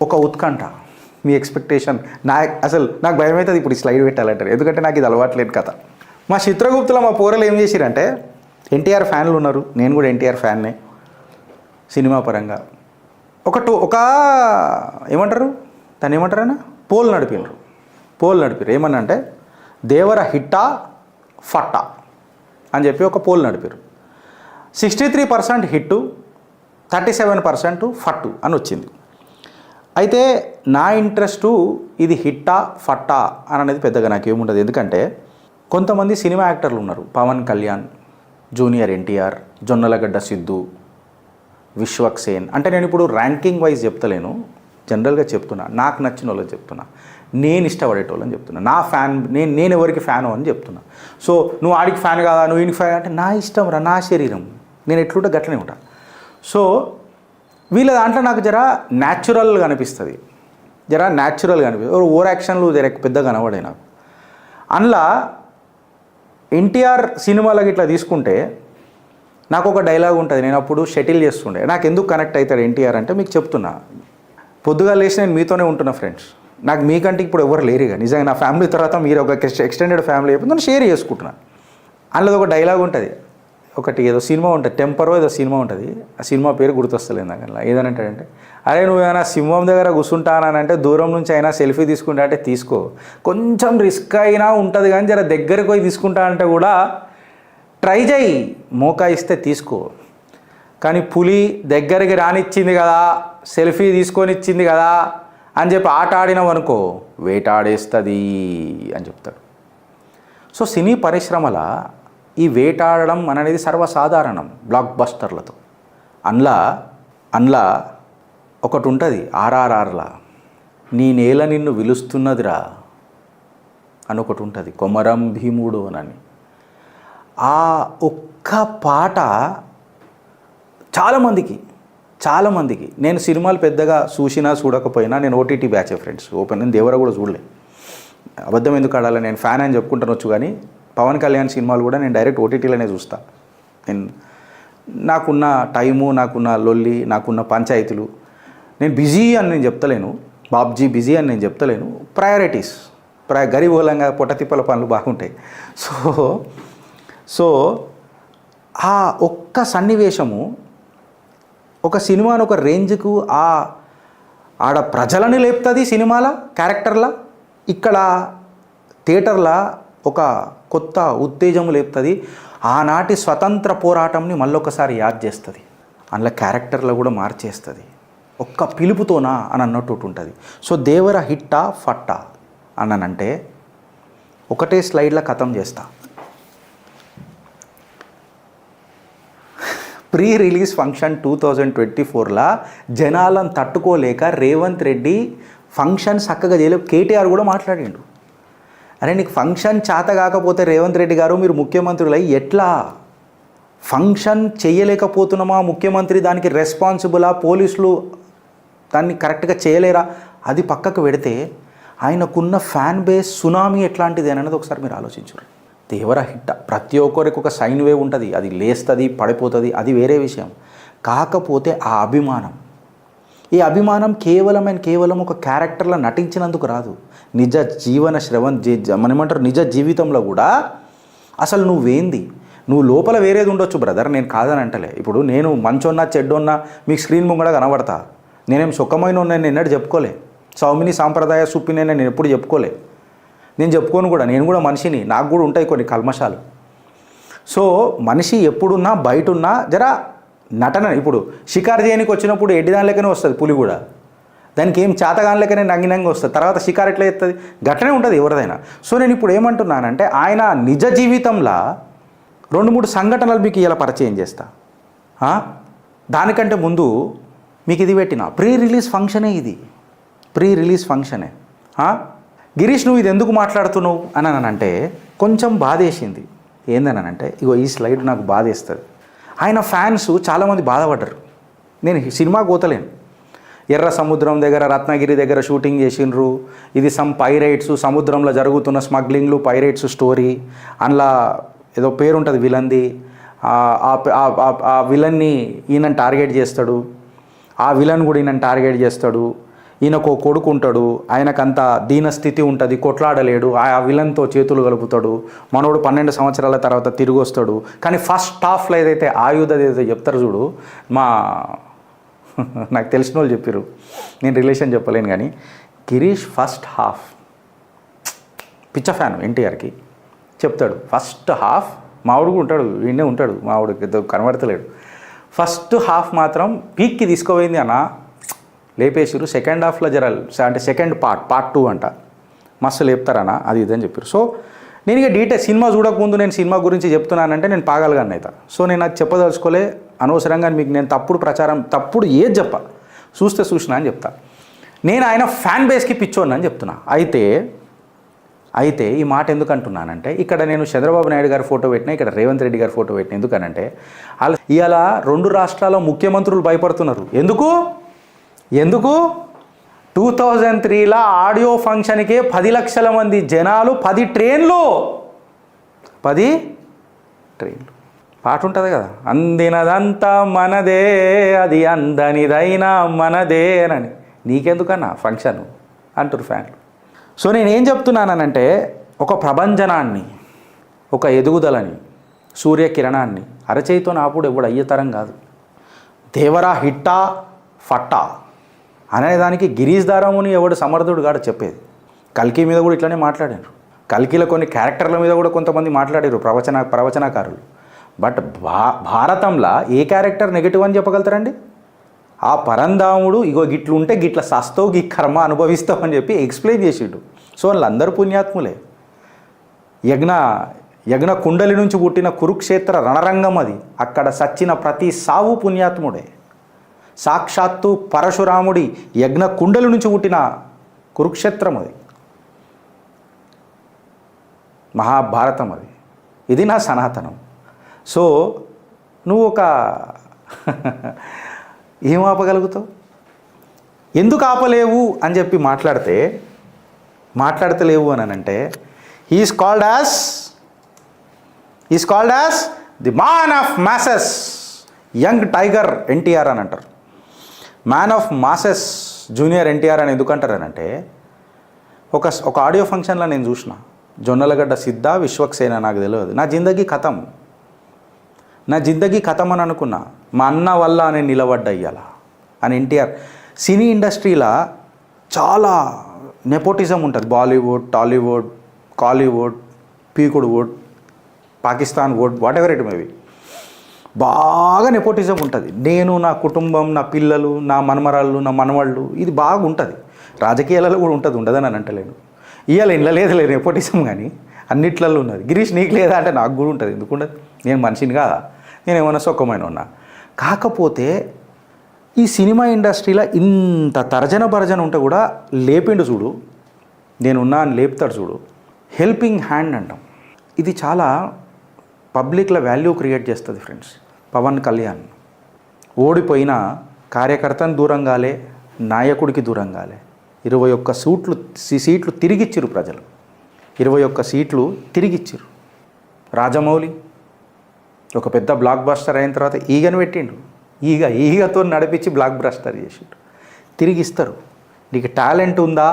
ఒక ఉత్కంఠ, మీ ఎక్స్పెక్టేషన్. నాకు భయం అవుతుంది ఇప్పుడు ఈ స్లైడ్ పెట్టాలంటారు, ఎందుకంటే నాకు ఇది అలవాట్లేదు కథ. మా చిత్రగుప్తులో మా పోరలు ఏం చేసిరంటే, ఎన్టీఆర్ ఫ్యాన్లు ఉన్నారు, నేను కూడా ఎన్టీఆర్ ఫ్యాన్నే సినిమా పరంగా. ఒక ఏమంటారు దాన్ని, ఏమంటారన్నా, పోల్ నడిపారు. ఏమన్నా అంటే దేవర హిట్టా ఫట్టా అని చెప్పి ఒక పోల్ నడిపారు. 63% హిట్టు, 37% ఫట్టు అని వచ్చింది. అయితే నా ఇంట్రెస్టు ఇది హిట్టా ఫట్టా అని అనేది పెద్దగా నాకేముండదు. ఎందుకంటే కొంతమంది సినిమా యాక్టర్లు ఉన్నారు, పవన్ కళ్యాణ్, జూనియర్ ఎన్టీఆర్, జొన్నలగడ్డ సిద్ధు, విశ్వక్సేన్. అంటే నేను ఇప్పుడు ర్యాంకింగ్ వైజ్ చెప్తలేను, జనరల్గా చెప్తున్నా, నాకు నచ్చిన వాళ్ళని చెప్తున్నా, నేను ఇష్టపడేటోళ్ళని చెప్తున్నా, నా ఫ్యాన్ నేను ఎవరికి ఫ్యాను అని చెప్తున్నా. సో నువ్వు ఆడికి ఫ్యాన్ కాదా, నువ్వు ఈయనకి ఫ్యాన్ అంటే నా ఇష్టం రా, నా శరీరం, నేను ఎట్లుంటే గట్లనే ఉంటా. సో వీళ్ళ దాంట్లో నాకు జర న్యాచురల్గా అనిపిస్తుంది, ఓవర్ యాక్షన్లు జర పెద్దగా కనబడే నాకు. అందులో ఎన్టీఆర్ సినిమాలకి ఇట్లా తీసుకుంటే నాకు ఒక డైలాగ్ ఉంటుంది, నేను అప్పుడు షటిల్ చేస్తుండే. నాకు ఎందుకు కనెక్ట్ అవుతాడు ఎన్టీఆర్ అంటే మీకు చెప్తున్నా. పొద్దుగా లేచి నేను మీతోనే ఉంటున్నా ఫ్రెండ్స్, నాకు మీకంటే ఇప్పుడు ఎవరు లేరుగా, నిజంగా నా ఫ్యామిలీ తర్వాత మీరు ఒక ఎక్స్టెండెడ్ ఫ్యామిలీ అయిపోయింది, నేను షేర్ చేసుకుంటున్నాను. అందులో ఒక డైలాగ్ ఉంటుంది, ఒకటి ఏదో సినిమా ఉంటుంది, టెంపరో ఏదో సినిమా ఉంటుంది, ఆ సినిమా పేరు గుర్తొస్తలేదు నాకు. అలా ఏదనంటాడంటే, అరే నువ్వు ఏమైనా సింహం దగ్గర కూర్చుంటానంటే దూరం నుంచి అయినా సెల్ఫీ తీసుకుంటా అంటే తీసుకో, కొంచెం రిస్క్ అయినా ఉంటుంది కానీ జర దగ్గరికి పోయి తీసుకుంటా అంటే కూడా ట్రై చేయి, మోకా ఇస్తే తీసుకో. కానీ పులి దగ్గరికి రానిచ్చింది కదా, సెల్ఫీ తీసుకొని ఇచ్చింది కదా అని చెప్పి ఆట ఆడినావు అనుకో, వేటాడేస్తుంది అని చెప్తాడు. సో సినీ పరిశ్రమల ఈ వేటాడడం అనేది సర్వసాధారణం బ్లాక్ బస్టర్లతో. అందులో ఒకటి ఉంటుంది ఆర్ఆర్ఆర్లా, నీ నేల నిన్ను పిలుస్తున్నదిరా అని ఒకటి ఉంటుంది, కొమరం భీముడు అని. ఆ ఒక్క పాట చాలామందికి నేను సినిమాలు పెద్దగా చూసినా చూడకపోయినా, నేను ఓటీటీ బ్యాచ్ ఫ్రెండ్స్, నేను దేవర కూడా చూడలే, అబద్ధం ఎందుకు ఆడాలి, నేను ఫ్యాన్ అని చెప్పుకుంటానొచ్చు. కానీ పవన్ కళ్యాణ్ సినిమాలు కూడా నేను డైరెక్ట్ ఓటీటీలోనే చూస్తా. నాకున్న టైము, నాకున్న లొల్లి, నాకున్న పంచాయతీలు, నేను బిజీ అని నేను చెప్తలేను, బాబ్జీ బిజీ అని నేను చెప్తలేను. ప్రయారిటీస్, గరీబోలంగా పొట్టతిప్పల పనులు బాగుంటాయి. సో ఆ ఒక్క సన్నివేశము ఒక సినిమాను ఒక రేంజ్కు ఆడ ప్రజలని లేపుతుంది సినిమాల క్యారెక్టర్లా, ఇక్కడ థియేటర్లా ఒక కొత్త ఉత్తేజం లేపుతుంది, ఆనాటి స్వతంత్ర పోరాటంని మళ్ళొకసారి యాద్ చేస్తుంది, అందులో క్యారెక్టర్లో కూడా మార్చేస్తుంది, ఒక్క పిలుపుతోనా అని అన్నట్టు ఉంటుంది. సో దేవర హిట్టా ఫట్టా అన్నానంటే ఒకటే స్లైడ్లో ఖతం చేస్తా. ప్రీ రిలీజ్ ఫంక్షన్ 2024లా జనాలను తట్టుకోలేక రేవంత్ రెడ్డి ఫంక్షన్ చక్కగా చేయలేవు. కేటీఆర్ కూడా మాట్లాడిండు, అరే నీకు ఫంక్షన్ చేత కాకపోతే రేవంత్ రెడ్డి గారు మీరు ముఖ్యమంత్రులై ఎట్లా ఫంక్షన్ చేయలేకపోతున్నామా, ముఖ్యమంత్రి దానికి రెస్పాన్సిబులా, పోలీసులు దాన్ని కరెక్ట్గా చేయలేరా, అది పక్కకు పెడితే ఆయనకున్న ఫ్యాన్ బేస్ సునామీ ఎట్లాంటిది అనేది ఒకసారి మీరు ఆలోచించారు. దేవర హిట్, ప్రతి ఒక్కరికి ఒక సైన్ వేవ్ ఉంటుంది, అది లేస్తుంది పడిపోతుంది, అది వేరే విషయం. కాకపోతే ఆ అభిమానం, ఈ అభిమానం కేవలం ఒక క్యారెక్టర్లో నటించినందుకు రాదు, నిజ జీవన మనమంటారు నిజ జీవితంలో కూడా అసలు నువ్వేంది, నువ్వు లోపల వేరేది ఉండొచ్చు బ్రదర్, నేను కాదని అంటలే. ఇప్పుడు నేను మంచోన్నా చెడ్డోన్నా మీకు స్క్రీన్ ముంగడ కనబడతా, నేనేం సుఖమైన నేను ఎన్నడూ చెప్పుకోలే, సౌమిని సాంప్రదాయ సుప్పిని నేను ఎప్పుడు చెప్పుకోలే, నేను చెప్పుకోను కూడా, నేను కూడా మనిషిని, నాకు కూడా ఉంటాయి కొన్ని కల్మషాలు. సో మనిషి ఎప్పుడున్నా బయట ఉన్నా జర నటన, ఇప్పుడు షికారు చేయడానికి వచ్చినప్పుడు ఎడ్డిదాని లెక్కనే వస్తుంది పులి కూడా, దానికి ఏం చేతగాని లెక్కనే నంగినంగా వస్తుంది, తర్వాత షికారు ఎట్లా ఎత్తుంది, గట్లనే ఉంటుంది ఎవరిదైనా. సో నేను ఇప్పుడు ఏమంటున్నానంటే ఆయన నిజ జీవితంలో 2-3 సంఘటనలు మీకు ఇలా పరిచయం చేస్తా. దానికంటే ముందు మీకు ఇది పెట్టిన ప్రీ రిలీజ్ ఫంక్షనే. గిరీష్ నువ్వు ఇది ఎందుకు మాట్లాడుతున్నావు అని అంటే కొంచెం బాధేసింది. ఏందనంటే ఇగో ఈ స్లైడ్ నాకు బాధేస్తుంది. ఆయన ఫ్యాన్స్ చాలామంది బాధపడ్డారు, నేను సినిమా పోతలేను, ఎర్ర సముద్రం దగ్గర రత్నగిరి దగ్గర షూటింగ్ చేసిండ్రు, ఇది పైరైట్స్, సముద్రంలో జరుగుతున్న స్మగ్లింగ్లు పైరైట్స్ స్టోరీ, అందులో ఏదో పేరు ఉంటుంది విలన్ది, ఆ విలన్ని ఈయన టార్గెట్ చేస్తాడు, ఆ విలన్ కూడా ఈయన టార్గెట్ చేస్తాడు, ఈయనకు కొడుకు ఉంటాడు, ఆయనకంత దీనస్థితి ఉంటుంది, కొట్లాడలేడు, ఆ విలన్తో చేతులు కలుపుతాడు, మనోడు 12 సంవత్సరాల తర్వాత తిరిగి వస్తాడు. కానీ ఫస్ట్ హాఫ్లో ఏదైతే ఆయుధ ఏదైతే చెప్తారు చూడు, నాకు తెలిసిన వాళ్ళు చెప్పారు, నేను రిలేషన్ చెప్పలేను కానీ గిరీష్ ఫస్ట్ హాఫ్ పిచ్చ ఫ్యాన్ ఎన్టీఆర్కి చెప్తాడు. ఫస్ట్ హాఫ్ మావుడు ఉంటాడు, వీడే ఉంటాడు, మావుడు కనబడతలేడు. ఫస్ట్ హాఫ్ మాత్రం పీక్కి తీసుకుపోయింది అన్న, లేపేసారు. సెకండ్ హాఫ్లో అంటే సెకండ్ పార్ట్ 2 అంట, మస్తు లేపుతారన్న, అది ఇదని చెప్పారు. సో నేను ఇక డీటెయిల్ సినిమా చూడకముందు నేను సినిమా గురించి చెప్తున్నానంటే నేను పాగలగాన్ని అవుతా. సో నేను అది చెప్పదలుచుకోలే, అనవసరంగా మీకు నేను తప్పుడు ఏది చూసినా అని చెప్తా. నేను ఆయన ఫ్యాన్ బేస్కి పిచ్చోని అని చెప్తున్నా. అయితే ఈ మాట ఎందుకు అంటున్నానంటే, ఇక్కడ నేను చంద్రబాబు నాయుడు గారి ఫోటో పెట్టినా, ఇక్కడ రేవంత్ రెడ్డి గారి ఫోటో పెట్టినా. ఎందుకనంటే ఇవాళ 2 రాష్ట్రాల ముఖ్యమంత్రులు భయపడుతున్నారు. ఎందుకు 2003లో ఆడియో ఫంక్షన్కే 10 లక్షల మంది జనాలు, 10 ట్రైన్లు పాట ఉంటుంది కదా, అందినదంతా మనదే అది అందనిదైనా మనదే అని. నీకెందుకన్నా ఫంక్షన్ అంటారు ఫ్యాన్లు. సో నేనేం చెప్తున్నానంటే, ఒక ప్రభంజనాన్ని, ఒక ఎదుగుదలని, సూర్యకిరణాన్ని అరచేయితో నాపుడు ఎవడు అయ్యేతరం కాదు. దేవరా హిట్టా ఫట్టా అనేదానికి గిరీష్ దారాముని ఎవడు సమర్థుడు కాడు చెప్పేది. కల్కి మీద కూడా ఇట్లనే మాట్లాడారు. కల్కిలో కొన్ని క్యారెక్టర్ల మీద కూడా కొంతమంది మాట్లాడారు ప్రవచనకారులు. బట్ భారతంలో ఏ క్యారెక్టర్ నెగిటివ్ అని చెప్పగలుగుతారండి? ఆ పరంధాముడు ఇగో గిట్లుంటే గిట్ల సస్తావు, గీ కర్మ అనుభవిస్తావు అని చెప్పి ఎక్స్ప్లెయిన్ చేసిండు. సో వాళ్ళందరూ పుణ్యాత్ములే. యజ్ఞ కుండలి నుంచి పుట్టిన కురుక్షేత్ర రణరంగం అది. అక్కడ సచ్చిన ప్రతి సావు పుణ్యాత్ముడే. సాక్షాత్తు పరశురాముడి యజ్ఞ కుండలి నుంచి పుట్టిన కురుక్షేత్రం అది, మహాభారతం అది. ఇది నా సనాతనం. సో నువ్వు ఏం ఆపగలుగుతావు? ఎందుకు ఆపలేవు అని చెప్పి మాట్లాడతలేవు అని అంటే, is called as the man of masses, young tiger NTR అని అంటారు. Man of masses junior NTR అని ఎందుకు అంటారు అని అంటే, ఒక ఆడియో ఫంక్షన్లో నేను చూసిన, జొన్నలగడ్డ సిద్ధ విశ్వక్సేన, నాకు తెలియదు, నా జిందగీ ఖతం అని అనుకున్నా. మా అన్న వల్ల నేను నిలబడ్డా ఇయ్యాల అని ఎన్టీఆర్. సినీ ఇండస్ట్రీలో చాలా నెపోటిజం ఉంటుంది. బాలీవుడ్, టాలీవుడ్, కాలీవుడ్, పీకుడువుడ్, Pakistan wood, whatever it maybe, బాగా నెపోటిజం ఉంటుంది. నేను, నా కుటుంబం, నా పిల్లలు, నా మనమరాళ్ళు, నా మనవాళ్ళు, ఇది బాగా ఉంటుంది. రాజకీయాలలో కూడా ఉండదని అని అంటలేను. ఇవాళ ఇంట్లో లేదు నెపోటిజం, కానీ అన్నిట్లలో ఉన్నది. గిరీష్ నీకు లేదా అంటే నాకు కూడా ఉంటుంది. ఎందుకుండదు? నేను మనిషిని కాదా? నేను ఏమైనా సొక్కమైన ఉన్నా. కాకపోతే ఈ సినిమా ఇండస్ట్రీలో ఇంత తర్జన భర్జన ఉంటే కూడా లేపిండు చూడు, నేనున్నా అని లేపుతాడు చూడు. హెల్పింగ్ హ్యాండ్ అంటాం. ఇది చాలా పబ్లిక్లో వాల్యూ క్రియేట్ చేస్తుంది ఫ్రెండ్స్. పవన్ కళ్యాణ్ ఓడిపోయిన కార్యకర్తను దూరం కాలే, నాయకుడికి దూరం కాలే. 21 సీట్లు తిరిగిచ్చిరు ప్రజలు. 21 సీట్లు తిరిగిచ్చిరు. రాజమౌళి ఒక పెద్ద బ్లాక్ బస్టర్ అయిన తర్వాత ఈగను పెట్టిండు. ఈగతో నడిపించి బ్లాక్ బస్టర్ చేసిండు. తిరిగిస్తారు. నీకు టాలెంట్ ఉందా?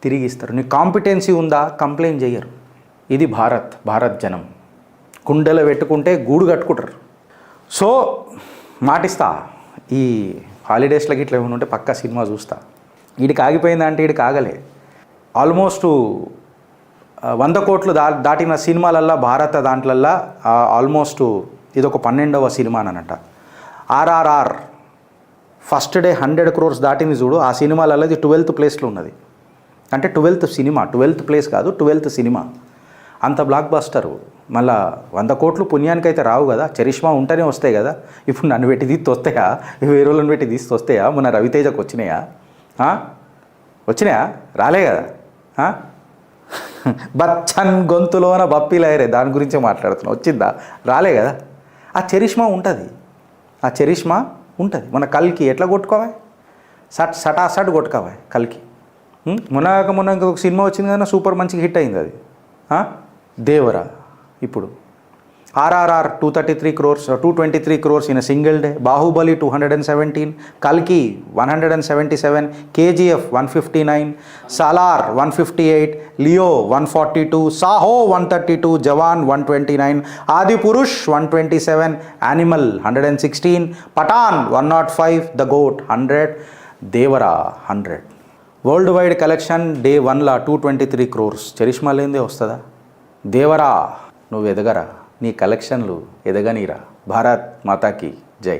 తిరిగిస్తారు. నీకు కాంపిటెన్సీ ఉందా? కంప్లైంట్ చేయరు. ఇది భారత్ జనం. కుండెలో పెట్టుకుంటే గూడు కట్టుకుంటారు. సో మాటిస్తా, ఈ హాలిడేస్లకి ఇట్లా ఏమైనా ఉంటే పక్కా సినిమా చూస్తా. వీడికి ఆగిపోయిందంటే వీడికి ఆగలే. ఆల్మోస్ట్ 100 కోట్లు దాటిన సినిమాలల్లో భారత దాంట్లల్లో ఆల్మోస్ట్ ఇదొక 12వ సినిమా అనంట. RRR ఫస్ట్ డే 100 crores దాటింది చూడు. ఆ సినిమాలలో ఇది 12th ప్లేస్లో ఉన్నది. అంటే 12th సినిమా, 12th ప్లేస్ కాదు, 12th సినిమా. అంత బ్లాక్ బస్టరు. మళ్ళా 100 కోట్లు పుణ్యానికైతే రావు కదా, చరిష్మా ఉంటేనే వస్తాయి కదా. ఇప్పుడు నన్ను పెట్టి తీస్తే వస్తాయా? వేరే వాళ్ళని పెట్టి తీస్తే వస్తాయా? మొన్న రవితేజకు వచ్చినాయా? రాలే కదా. బచ్చన్ గొంతులోన బప్పిలాయరే, దాని గురించే మాట్లాడుతున్నా. వచ్చిందా? రాలే కదా. ఆ చరిష్మా ఉంటుంది. మన కల్కి ఎట్లా కొట్టుకోవాలి? సటాసట్ కొట్టుకోవాలి కల్కి. మొన్న ఇంకొక సినిమా వచ్చింది కదా, సూపర్ మంచిగా హిట్ అయింది అది, దేవరా. ఇప్పుడు RRR 233 crores, 223 crores in a single day. Bahubali 217, Kalki 177, KGF 159, Salar 158, Leo 142, Saho 132, Jawan 129, Adi Purush 127, Animal 116, Patan 105, The Goat 100, Devara 100. World wide collection day 1లా 223 crores. చరిష్మా లేనిదే వస్తుందా? దేవరా నువ్వు ఎదగరా, నీ కలెక్షన్లు ఎదగనీరా. భారత్ మాతాకి జై.